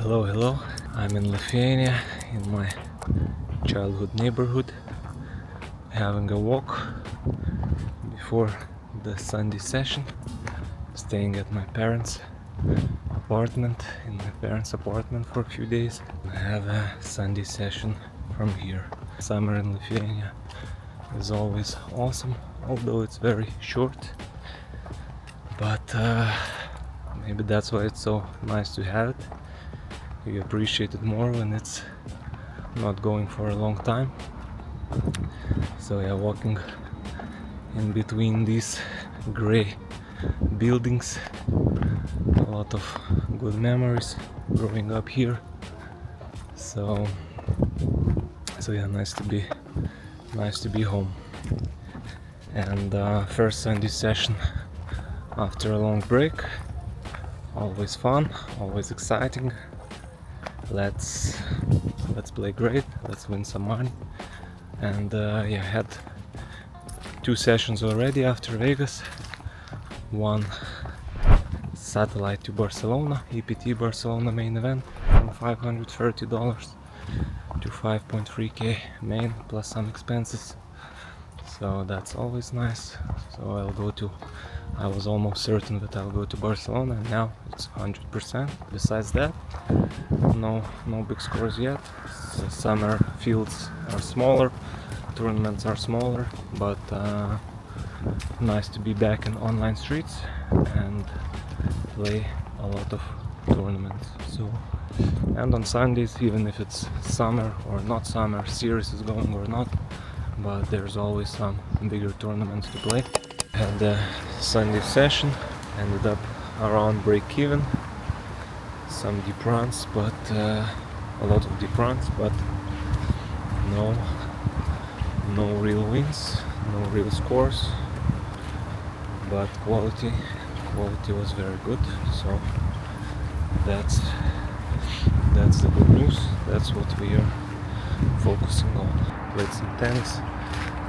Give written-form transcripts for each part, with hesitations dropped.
Hello. I'm in Lithuania, in my childhood neighborhood, having a walk before the Sunday session, staying at my parents' apartment, in my parents' apartment for a few days. I have a Sunday session from here. Summer in Lithuania is always awesome, although it's very short, but maybe that's why it's so nice to have it. You appreciate it more when it's not going for a long time. So yeah, walking in between these gray buildings, a lot of good memories growing up here. So yeah, nice to be home. And first Sunday session after a long break, always fun, always exciting. Let's play great, let's win some money. And yeah, I had 2 sessions already after Vegas. One satellite to Barcelona, EPT Barcelona main event, from $530 to 5.3k main plus some expenses. So that's always nice. So I was almost certain that I'll go to Barcelona, and now it's 100%. Besides that, no big scores yet. So summer fields are smaller, tournaments are smaller, but nice to be back in online streets and play a lot of tournaments. So, and on Sundays, even if it's summer or not summer, series is going or not, but there's always some bigger tournaments to play. Had a Sunday session, ended up around break even. Some deep runs, but a lot of deep runs, but no real wins, no real scores, but quality was very good. So that's the good news. That's what we are focusing on. Played some tennis,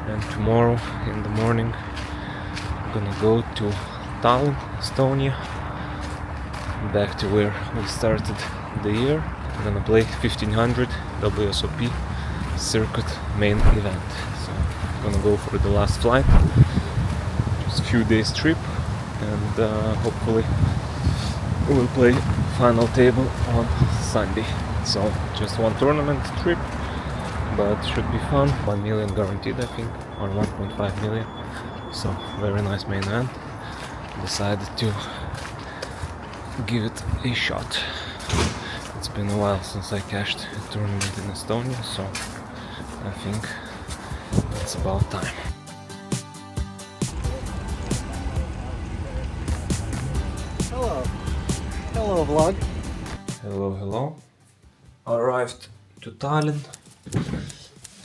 and tomorrow in the morning I'm gonna go to Tallinn, Estonia, back to where we started the year. I'm gonna play 1500 WSOP circuit main event. So I'm gonna go for the last flight, just a few days trip, and hopefully we'll play final table on Sunday. So just one tournament trip, but should be fun. 1 million guaranteed, I think, or 1.5 million. So very nice main event. Decided to give it a shot. It's been a while since I cashed a tournament in Estonia, so I think it's about time. Hello vlog. Hello. Arrived to Tallinn,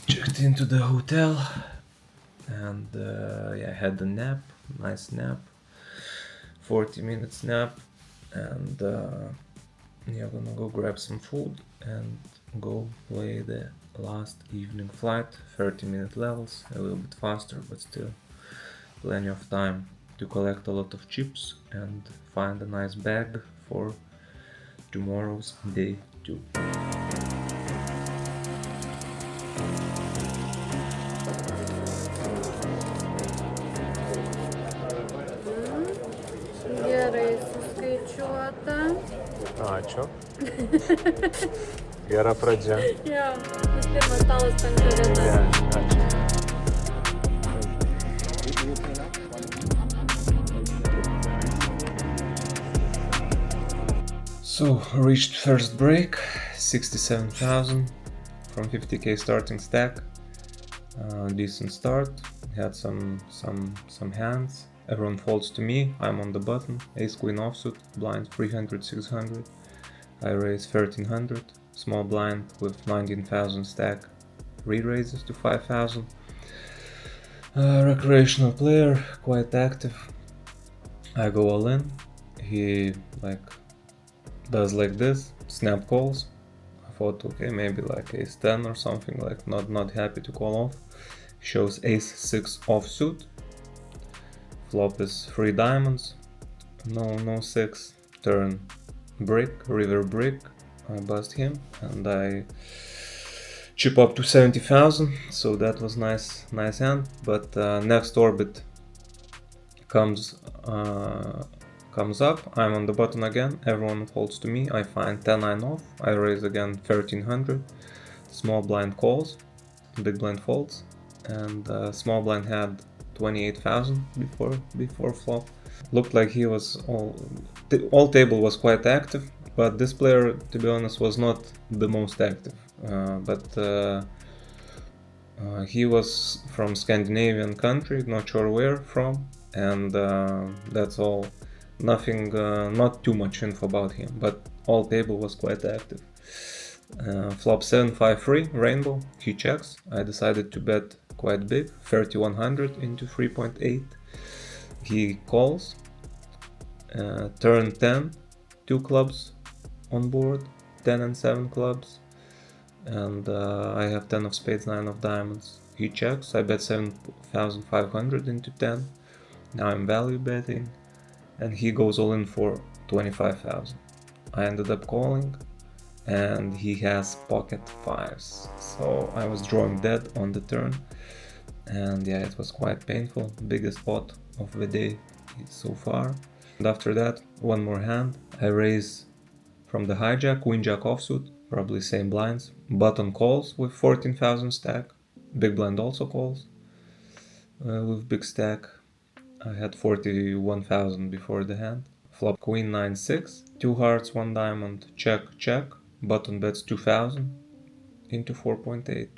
checked into the hotel, and yeah, I had a nap, nice nap, 40 minutes nap, and yeah, gonna go grab some food and go play the last evening flight, 30-minute levels, a little bit faster, but still plenty of time to collect a lot of chips and find a nice bag for tomorrow's day 2. Gerai suskaičiuota. Ačiū. Gera pradžia. Jo, tas pirmas stalas 5 vietas. Ačiū. So, reached first break, 67,000 from 50k starting stack. Decent start. Had some hands. Everyone folds to me. I'm on the button. Ace queen offsuit. Blind 300, 600. I raise 1300. Small blind with 19,000 stack. Re-raises to 5,000. Recreational player, quite active. I go all in. He does like this, snap calls. I thought, okay, maybe like ace 10 or something, like not happy to call off. Shows ace 6 offsuit. Flop is 3 diamonds, no 6. Turn brick, river brick, I bust him and I chip up to 70,000, so that was nice hand. But next orbit comes up, I'm on the button again, everyone folds to me, I find 10-9 off, I raise again 1300, small blind calls, big blind folds, and small blind had 28,000 before flop. Looked like he was all table was quite active, but this player, to be honest, was not the most active. He was from Scandinavian country, not sure where from, and that's all. Nothing, not too much info about him, but all table was quite active. Flop 7-5-3, rainbow, he checks. I decided to bet quite big, 3100 into 3.8. He calls. Turn 10, 2 clubs on board, 10 and 7 clubs, and I have 10 of spades, 9 of diamonds. He checks, I bet 7,500 into 10. Now I'm value betting, and he goes all in for 25,000. I ended up calling, and he has pocket fives, so I was drawing dead on the turn, and yeah, it was quite painful. Biggest pot of the day so far. And after that, one more hand, I raise from the hijack, queen jack offsuit, probably same blinds. Button calls with 14,000 stack, big blind also calls with big stack. I had 41,000 before the hand. Flop queen 9-6, 2 hearts, 1 diamond, check, button bets 2,000 into 4.8.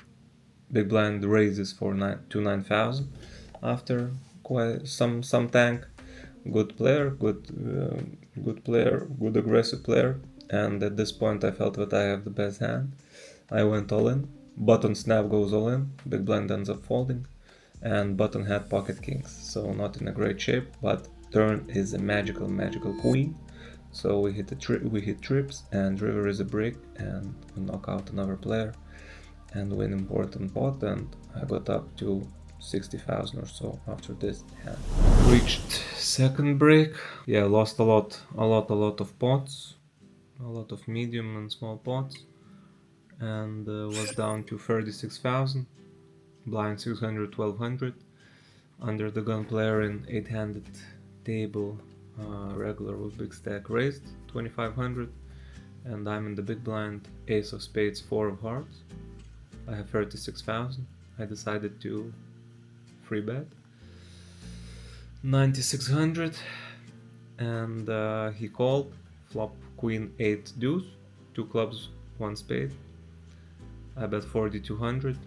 Big blind raises for 9,000 after quite some tank. Good player, good aggressive player, and at this point I felt that I have the best hand. I went all in, button snap goes all in, big blind ends up folding, and button had pocket kings, so not in a great shape, but turn is a magical queen, so we hit trips, and river is a break, and we knock out another player, and win important pot, and I got up to 60,000 or so after this hand. Reached second break. Yeah, lost a lot of pots, a lot of medium and small pots, and was down to 36,000. Blind 600, 1200. Under the gun player in 8-handed table, regular with big stack raised 2,500, and I'm in the big blind, ace of spades, 4 of hearts. I have 36,000. I decided to free bet 9,600, and he called. Flop queen 8 deuce, 2 clubs, 1 spade. I bet 4,200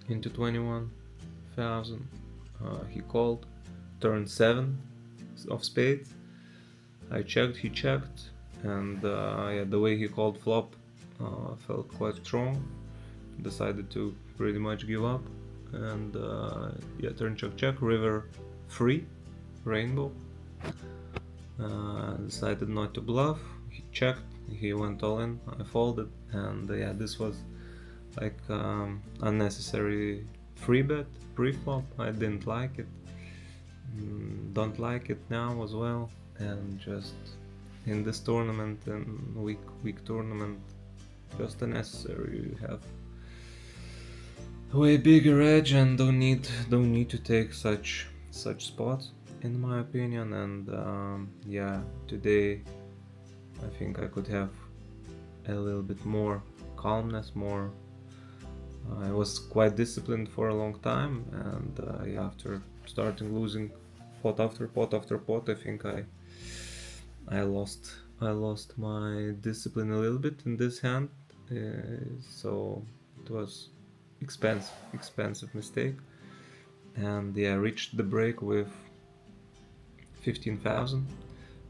into 21,000. He called. Turn 7 of spades. I checked, he checked, and yeah, the way he called flop felt quite strong. Decided to pretty much give up, and yeah, turn check, river free, rainbow. Decided not to bluff. He checked, he went all in, I folded, and yeah, this was like unnecessary free bet pre-flop. I didn't like it, don't like it now as well, and just in this tournament and week tournament, just unnecessary. You have way bigger edge and don't need to take such spots, in my opinion. And yeah, today I think I could have a little bit more calmness, more. I was quite disciplined for a long time, and yeah, after starting losing pot after pot after pot, I think I lost my discipline a little bit in this hand, so it was expensive mistake. And yeah, I reached the break with 15,000,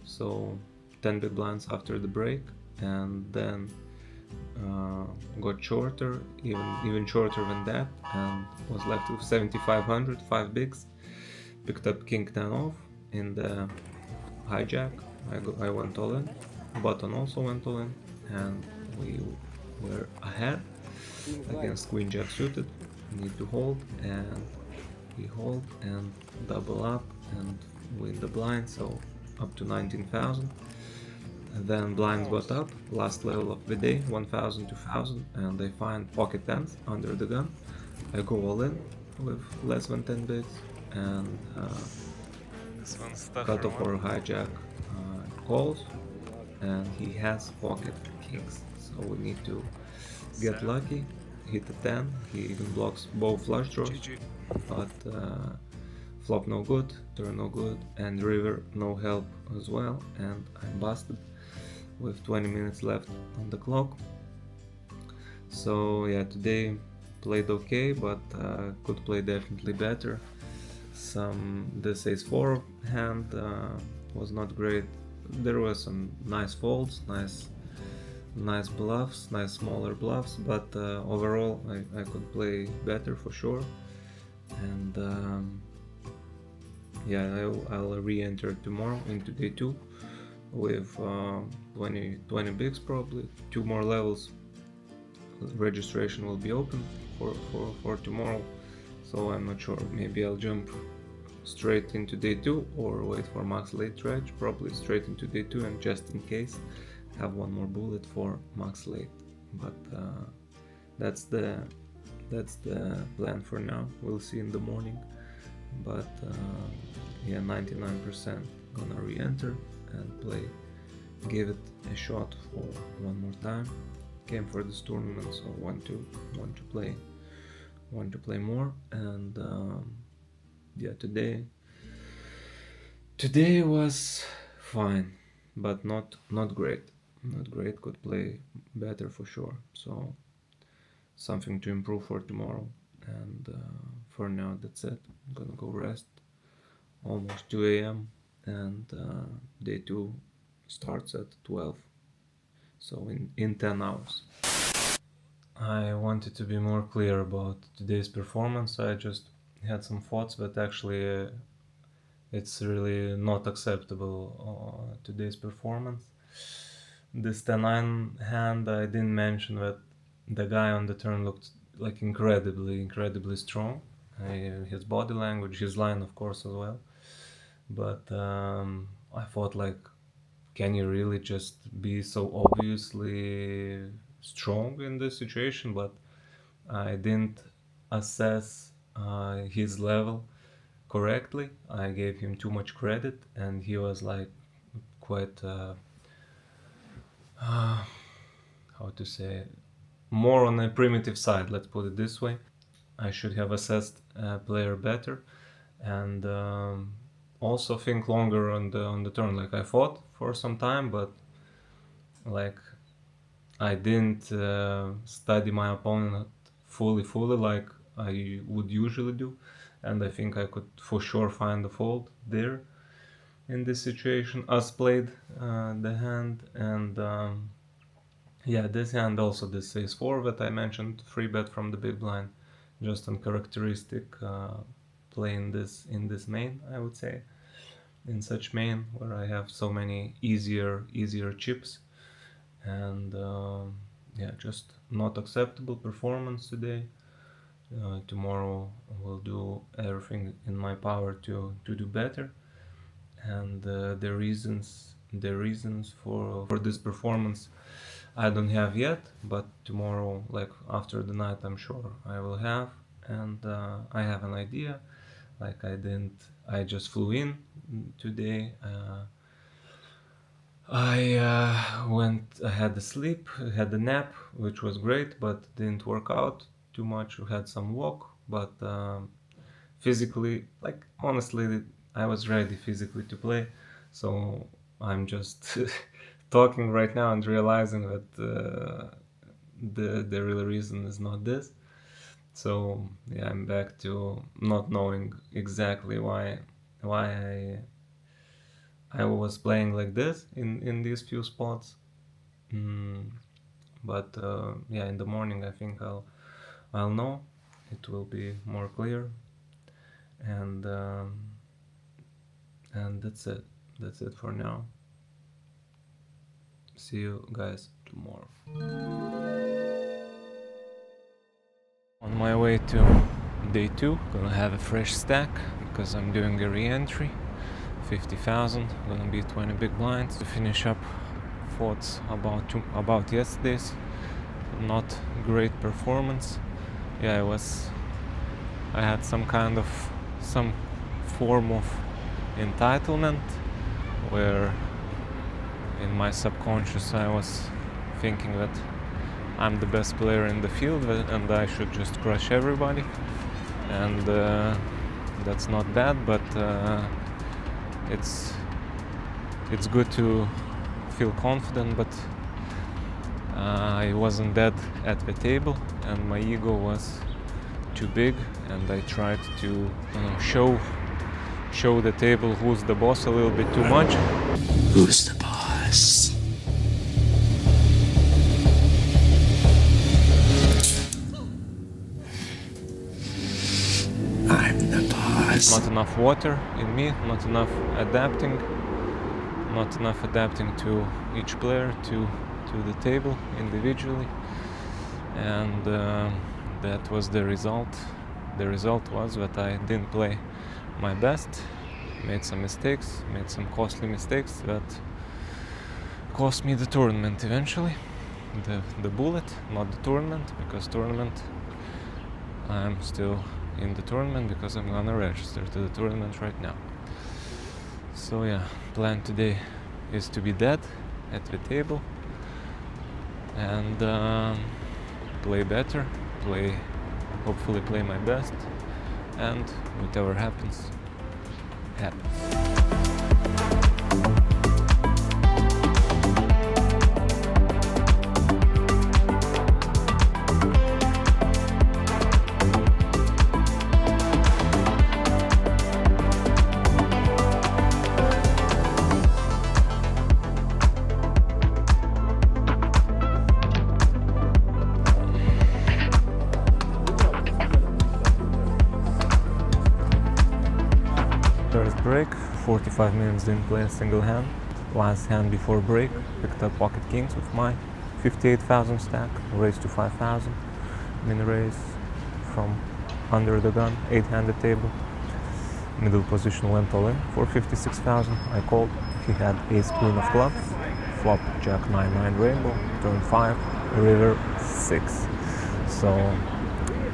so 10 big blinds after the break, and then got shorter, even shorter than that, and was left with 7,500, 5 bigs. Picked up king 10 off in the hijack. I went all in, button also went all in, and we were ahead against queen jack suited. Need to hold, and we hold and double up and win the blind, so up to 19,000. Then blinds got up, last level of the day, 1000, 2000, and I find pocket tens under the gun. I go all in with less than 10 bigs and cut off or hijack calls, and he has pocket kings, so we need to get lucky, hit a 10, he even blocks both flush draws, but flop no good, turn no good, and river no help as well, and I'm busted with 20 minutes left on the clock. So yeah, today played okay, but could play definitely better. This ace-4 hand was not great. There were some nice folds, nice bluffs, nice smaller bluffs, but overall I could play better for sure. And yeah, I'll re-enter tomorrow into day 2 with 20 bigs probably, 2 more levels. Registration will be open for tomorrow, so I'm not sure, maybe I'll jump straight into day 2 or wait for max late dredge, probably straight into day 2 and just in case have one more bullet for max late, but that's the plan for now. We'll see in the morning, but yeah, 99% gonna re-enter and give it a shot for one more time. Came for this tournament, so want to play more. And yeah, today was fine, but not great. Could play better for sure, so something to improve for tomorrow. And for now that's it. I'm gonna go rest. Almost 2 a.m. and day 2 starts at 12, so in 10 hours. I wanted to be more clear about today's performance. I just had some thoughts, but actually it's really not acceptable, today's performance. This 10-9 hand, I didn't mention that the guy on the turn looked like incredibly strong. His body language, his line of course as well, but I thought, like, can you really just be so obviously strong in this situation? But I didn't assess his level correctly. I gave him too much credit, and he was like quite how to say, more on the primitive side, let's put it this way. I should have assessed a player better, and also think longer on the turn. Like, I fought for some time, but like I didn't study my opponent fully like I would usually do, and I think I could for sure find a fault there in this situation as played the hand. And yeah, this hand also, this ace-4 that I mentioned, 3-bet from the big blind, just uncharacteristic play in this main, I would say, in such main where I have so many easier chips. And yeah, just not acceptable performance today. Tomorrow we'll do everything in my power to do better, and the reasons for this performance I don't have yet, but tomorrow, like after the night, I'm sure I will have. And I have an idea. Like, I just flew in today. I had a sleep, had a nap, which was great, but didn't work out too much. We had some walk, but physically, like, honestly, I was ready physically to play. So I'm just talking right now and realizing that the real reason is not this. So yeah, I'm back to not knowing exactly why I was playing like this in these few spots. But yeah, in the morning I think I'll know. It will be more clear, and that's it. That's it for now. See you guys tomorrow. On my way to day 2, gonna have a fresh stack because I'm doing a re-entry. 50,000, gonna be 20 big blinds to finish up thoughts about yesterday's not great performance. Yeah, I had some form of entitlement, where in my subconscious I was thinking that I'm the best player in the field and I should just crush everybody, and that's not bad, but it's good to feel confident, but I wasn't that at the table and my ego was too big, and I tried to show the table who's the boss a little bit too much. Who's the boss? I'm the boss. Not enough water in me, not enough adapting to each player, to the table individually, and that was the result. The result was that I didn't play my best, made some costly mistakes that cost me the tournament eventually. The bullet, not the tournament, because I'm still in the tournament because I'm gonna register to the tournament right now. So yeah, plan today is to be dead at the table and play better, hopefully play my best, and whatever happens. First break, 45 minutes didn't play a single hand. Last hand before break, picked up pocket kings with my 58,000 stack, raised to 5,000. Min raise from under the gun, 8-handed table. Middle position went all in for 56,000. I called. He had ace queen of clubs, flop jack 9-9 rainbow, turn 5, river 6. So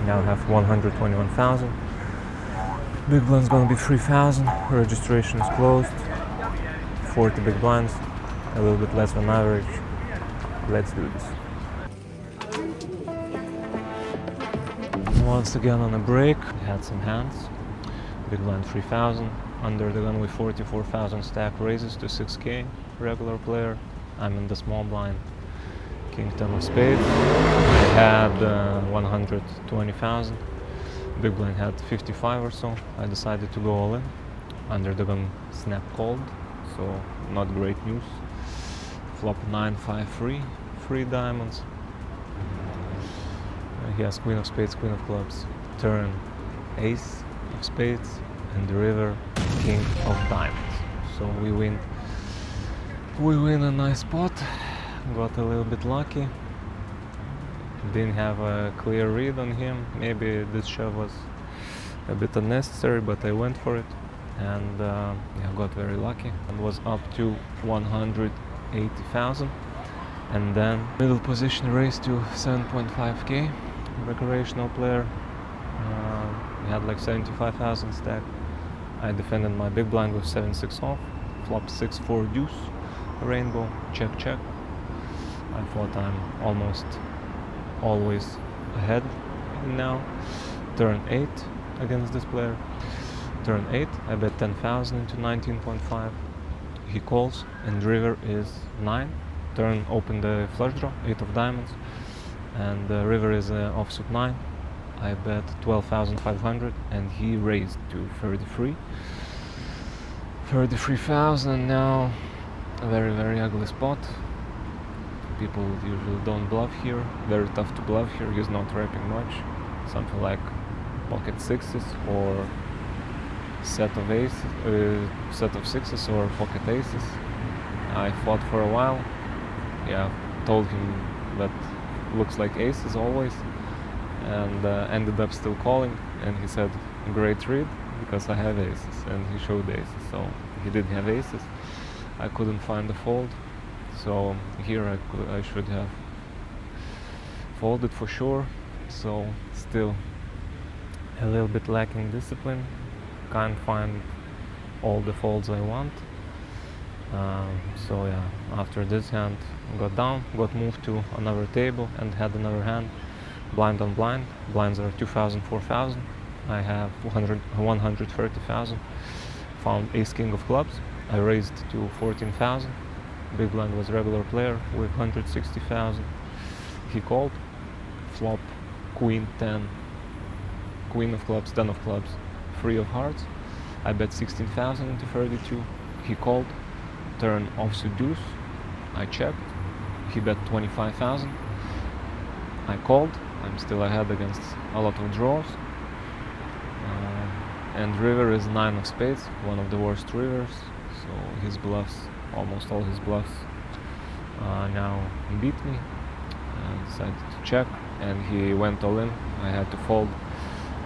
now I have 121,000. Big blind's gonna be 3,000. Registration is closed. 40 big blinds, a little bit less than average. Let's do this. Once again on a break, we had some hands. Big blind 3,000. Under the gun with 44,000 stack, raises to 6k. Regular player. I'm in the small blind. King 10 of spades. I had 120,000. Big blind had 55 or so. I decided to go all in. Under the gun snap called, so not great news. Flop 9-5-3, 3 diamonds. He has queen of spades, queen of clubs. Turn ace of spades, and the river king of diamonds. So we win a nice spot. Got a little bit lucky. Didn't have a clear read on him. Maybe this shove was a bit unnecessary, but I went for it, and got very lucky and was up to 180,000. And then middle position raised to 7.5k. Recreational player. He had like 75,000 stack. I defended my big blind with 7-6 off. Flop 6-4 deuce. Rainbow. Check check. I thought I'm almost always ahead now. Turn 8 against this player. Turn 8, I bet 10,000 into 19.5. He calls and river is 9. Turn open the flush draw, 8 of diamonds, and the river is offsuit 9. I bet 12,500 and he raised to 33,000. Now a very ugly spot. People usually don't bluff here. Very tough to bluff here. He's not wrapping much. Something like pocket sixes or set of sixes or pocket aces. I fought for a while. Told him that looks like aces always, and ended up still calling. And he said, "Great read, because I have aces." And he showed aces, so he didn't have aces. I couldn't find the fold, So here I should have folded for sure. So still a little bit lacking discipline. Can't find all the folds I want. So yeah, after this hand got down, got moved to another table and had another hand, blind on blind. Blinds are 2,000, 4,000. I have 130,000. Found ace king of clubs. I raised to 14,000. Big blind was regular player with 160,000. He called. Flop queen 10, queen of clubs, 10 of clubs, 3 of hearts. I bet 16,000 into 32. He called. Turn offsuit deuce. I checked. He bet 25,000. I called. I'm still ahead against a lot of draws. And river is 9 of spades, one of the worst rivers. So his bluffs, almost all his bluffs, now beat me. I decided to check, and he went all in. I had to fold,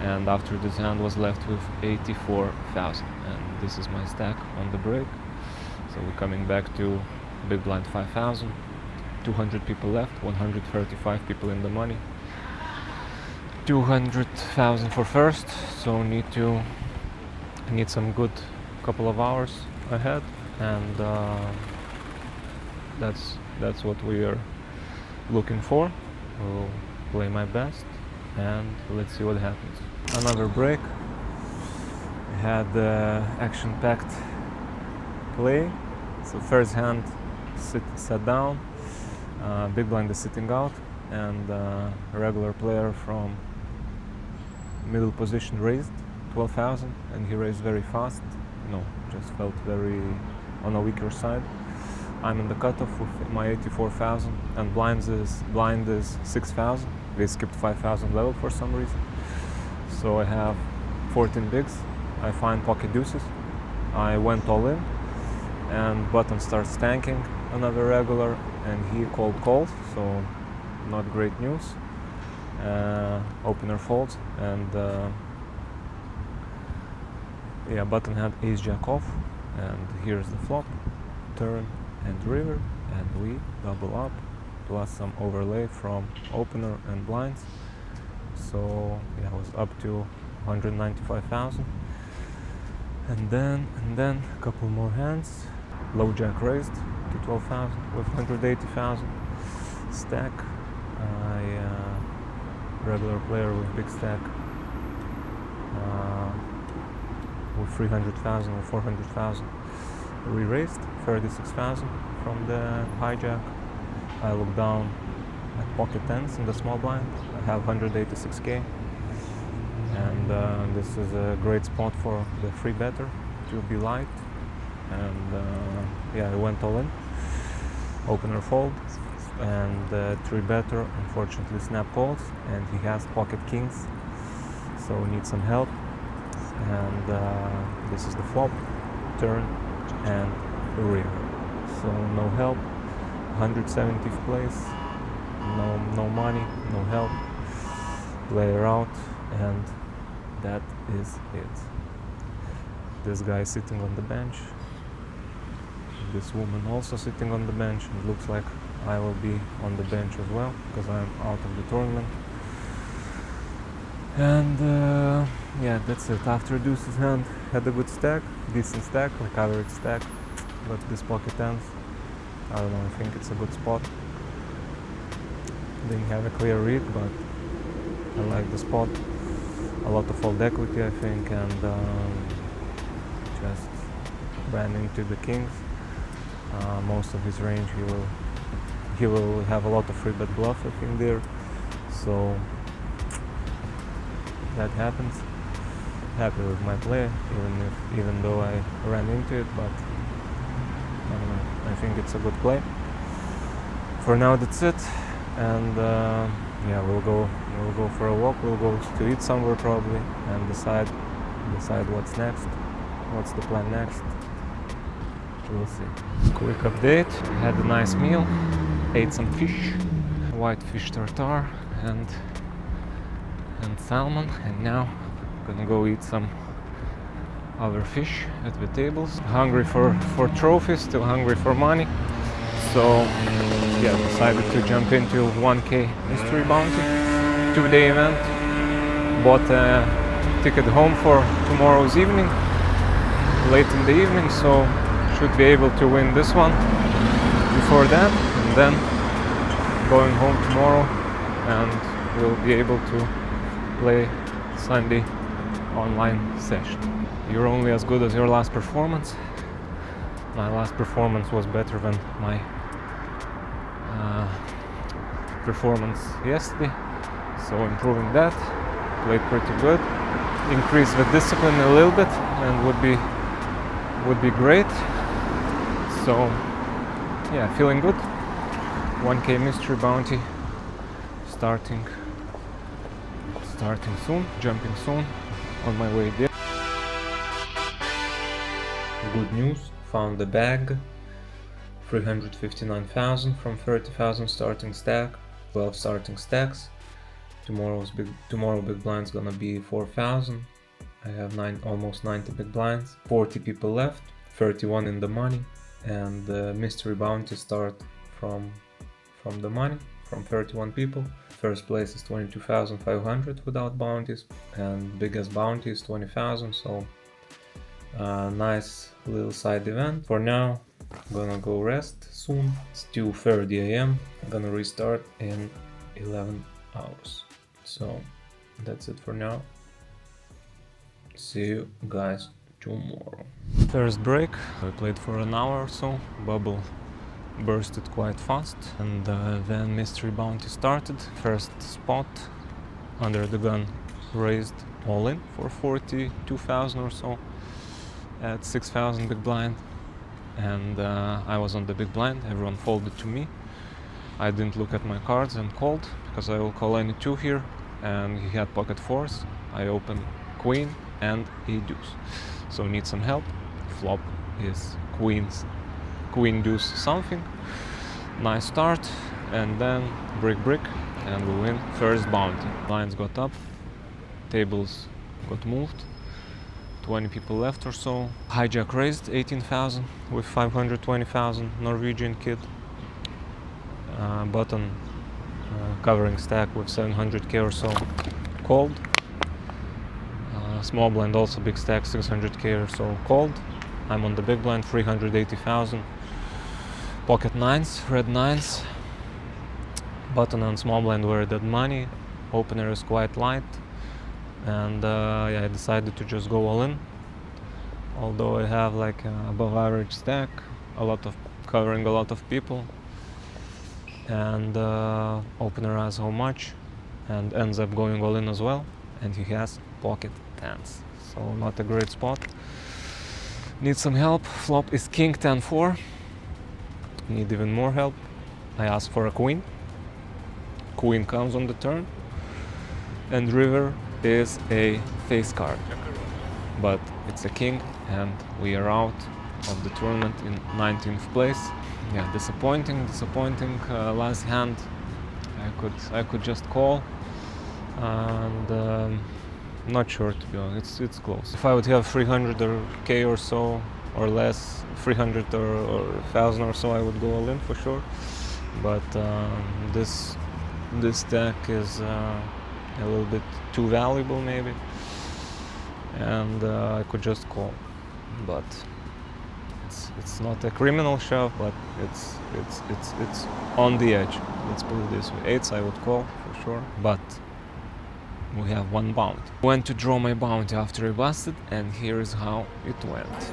and after this hand was left with 84,000, and this is my stack on the break. So we're coming back to big blind 5,000, 200 people left, 135 people in the money, 200,000 for first. So need some good couple of hours ahead, and that's what we are looking for. We'll play my best, and let's see what happens. Another break. I had action-packed play. So first hand sat down, big blind is sitting out, and a regular player from middle position raised 12,000, and he raised very fast. No, just felt very on a weaker side. I'm in the cutoff with my 84,000, and blind is 6,000. They skipped 5,000 level for some reason. So I have 14 bigs. I find pocket deuces. I went all in, and button starts tanking another regular, and he called calls, so not great news. Opener folds, and yeah, button had ace jack off, and here's the flop, turn and river, and we double up, plus some overlay from opener and blinds. So yeah, I was up to 195,000, and then a couple more hands. Low jack raised to 12,000 with 180,000 stack. Regular player with big stack with 300,000 or 400,000. We raised 36,000 from the hijack. I look down at pocket tens in the small blind. I have 186k, and this is a great spot for the free better to be light. And yeah, I went all in. Opener fold, and three better unfortunately snap calls, and he has pocket kings, so needs some help. And this is the flop, turn and river. So no help. 170th place. No money, no help. Player out, and that is it. This guy sitting on the bench. This woman also sitting on the bench. It looks like I will be on the bench as well, because I'm out of the tournament. And yeah, that's it. After deuces hand, had a good stack, decent stack, like average stack, but this pocket tens, I don't know, I think it's a good spot. Didn't have a clear read, but I like the spot. A lot of fold equity, I think, and just ran into the kings. Most of his range, he will have a lot of free bet bluff, I think, there. So that happens. Happy with my play, even though I ran into it, but I don't know, I think it's a good play. For now, that's it, and yeah, we'll go for a walk. We'll go to eat somewhere probably, and decide what's next, what's the plan next. We'll see. Quick update: had a nice meal, ate some fish, white fish tartare and salmon, and now gonna go eat some other fish at the tables. Hungry for trophies, still hungry for money. So yeah, decided to jump into 1K mystery bounty 2-day event. Bought a ticket home for tomorrow's evening, late in the evening, so should be able to win this one before that, and then going home tomorrow and we'll be able to play Sunday online session. You're only as good as your last performance. My last performance was better than my performance yesterday, so improving that. Played pretty good. Increase the discipline a little bit and would be great. So yeah, feeling good. 1K mystery bounty starting soon, jumping soon, on my way there. Good news, found the bag. 359,000 from 30,000 starting stack, 12 starting stacks. Tomorrow big blind's gonna be 4,000. I have almost 90 big blinds, 40 people left, 31 in the money, and the mystery bounty start from the money, from 31 people. First place is 22,500 without bounties, and biggest bounty is 20,000, so nice little side event. For now, I'm gonna go rest soon. It's 2:30 a.m. I'm gonna restart in 11 hours. So that's it for now. See you guys tomorrow. First break, I played for an hour or so. Bubble bursted quite fast, and then mystery bounty started. First spot under the gun raised all in for 42,000 or so at 6,000 big blind, and I was on the big blind. Everyone folded to me. I didn't look at my cards and called because I will call any two here, and he had pocket fours. I opened queen and a deuce, so need some help. Flop is queen deuce something. Nice start, and then brick and we win first bounty. Lines got up, tables got moved, 20 people left or so. Hijack raised 18,000 with 520,000 Norwegian kid. Button covering stack with 700k or so called. Small blind also big stack 600k or so called. I'm on the big blind 380,000. Pocket nines, red nines. Button and small blind were dead money. Opener is quite light, and yeah, I decided to just go all in. Although I have like above average stack, covering a lot of people, and opener has how much, and ends up going all in as well, and he has pocket tens, so not a great spot. Need some help. Flop is king 10-4. Need even more help. I ask for a queen. Queen comes on the turn, and river is a face card, but it's a king, and we are out of the tournament in 19th place. Yeah, disappointing. Last hand, I could just call, and not sure, to be honest. It's close. If I would have 300 or K or so or less, 300 or 1,000 or so, I would go all in for sure. But this stack is a little bit too valuable maybe, and I could just call. But it's not a criminal shove, but it's on the edge. Let's put it this way. Eights I would call for sure, but we have one bounty. Went to draw my bounty after I busted, and here is how it went.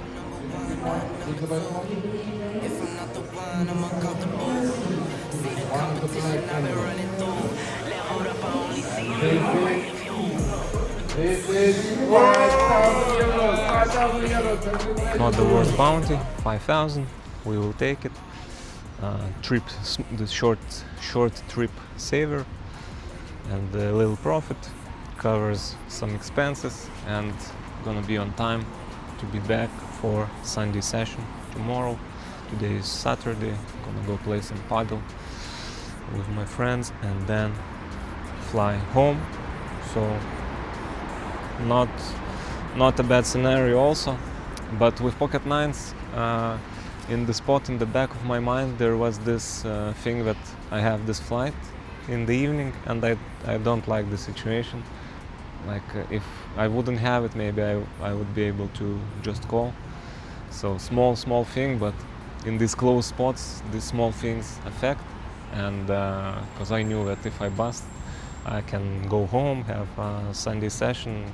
Not the worst bounty, 5,000. We will take it. The short trip saver, and a little profit covers some expenses, and gonna be on time to be back for Sunday session tomorrow. Today is Saturday. Gonna go play some paddle with my friends and then fly home. So not a bad scenario also, but with pocket nines in the spot in the back of my mind there was this thing that I have this flight in the evening, and I don't like the situation. Like if I wouldn't have it, maybe I would be able to just call. So small thing, but in these close spots, these small things affect. And because I knew that if I bust, I can go home, have a Sunday session,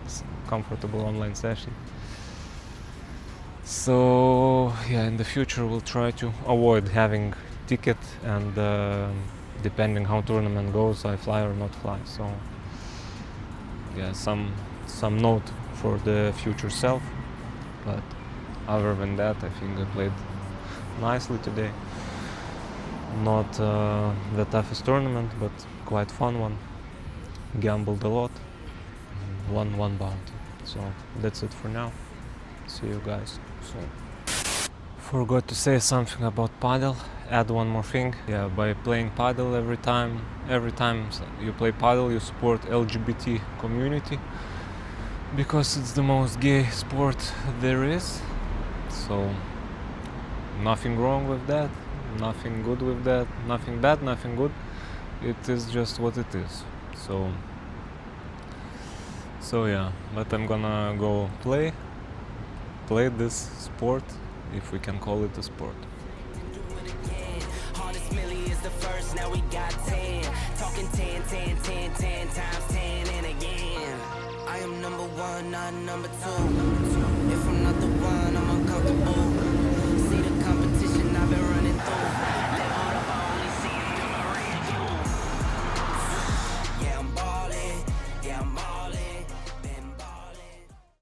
comfortable online session. So yeah, in the future we'll try to avoid having ticket, and depending how tournament goes, I fly or not fly. So yeah, some note for the future self. But other than that, I think I played nicely today. Not the toughest tournament, but quite fun one. Gambled a lot, won one bounty. So that's it for now. See you guys soon. Forgot to say something about paddle. Add one more thing. Yeah, by playing paddle every time you play paddle, you support LGBT community, because it's the most gay sport there is. So nothing wrong with that, nothing good with that, nothing bad, nothing good. It is just what it is. So yeah, but I'm gonna go play this sport, if we can call it a sport. Hardest milli is the first, now we got 10. Talking 10 times 10 and again. I am number one, not number two.